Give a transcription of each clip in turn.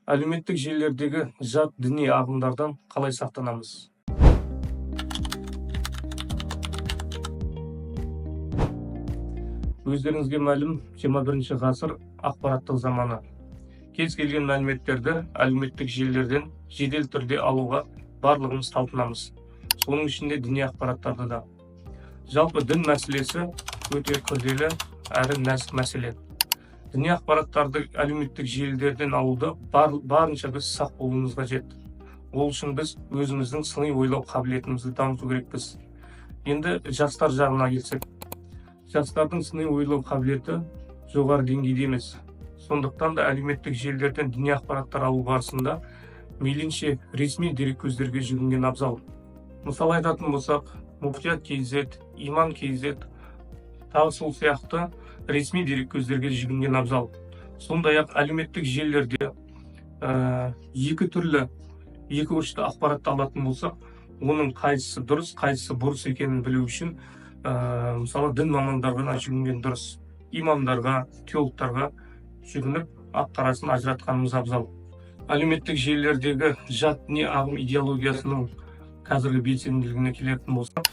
Әлеуметтік желілердегі жат діни ағымдардан қалай сақтанамыз? Өздеріңізге мәлім, 21 ғасыр ақпараттық заманы. Кез келген мәліметтерді әлеуметтік желілерден жедел түрде алуға барлығымыз талпынамыз. Соның ішінде діни ақпараттарды да. Жалпы дін мәселесі өте күрделі әрі нәзік мәселе. Діни ақпараттарды әлеуметтік желілерден алуды барынша біз сақ болуымыз қажет. Ол үшін біз өзіміздің сыни ойлау қабілетімізді дамыту керекпіз. Енді жастар жағына келсек, жастардың сыни ойлау қабілеті жоғары деңгейде емес. Сондықтан да әлеуметтік желілерден діни ақпараттар алу барысында мейлінше ресми дереккөздерге жүгінген абзал. Мысалы айтатын болсақ, Муфтият KZ, Иман KZ, тағы сол сияқты ресми дереккөздерге жүгінген абзал. Сондай-ақ әлеуметтік желілерде екі түрлі, екі ұшты ақпаратты алатын болсақ, оның қайсысы дұрыс, қайсысы бұрыс екенін білу үшін, мысалы дін мамандарына жүгінген дұрыс, имамдарға, теологтарға жүгініп, ақ-қарасын ажыратқанымыз абзал. Әлеуметтік желілердегі жат діни ағым идеологиясының қазіргі белсенділігіне келетін болсақ,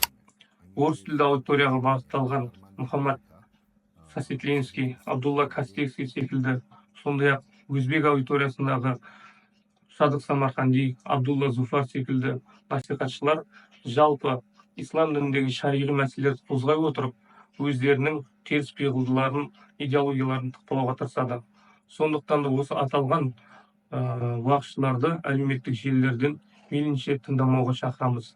орыс тілді аудиторияға бағытталған Мұхаммад Сасетленский, Абдулла Кастекский секілді, сондай-ақ өзбек аудиториясындағы Садық Самарқанди, Абдулла Зуфар секілді насихатшылар жалпы ислам дініндегі шариғи мәселелерді қозғай отырып, өздерінің теріс пиғылдыларын, идеологияларын тықпалауға тырысады. Сондықтан да осы аталған уағызшыларды әлеуметтік желілерден мейлінше тыңдамауға шақырамыз.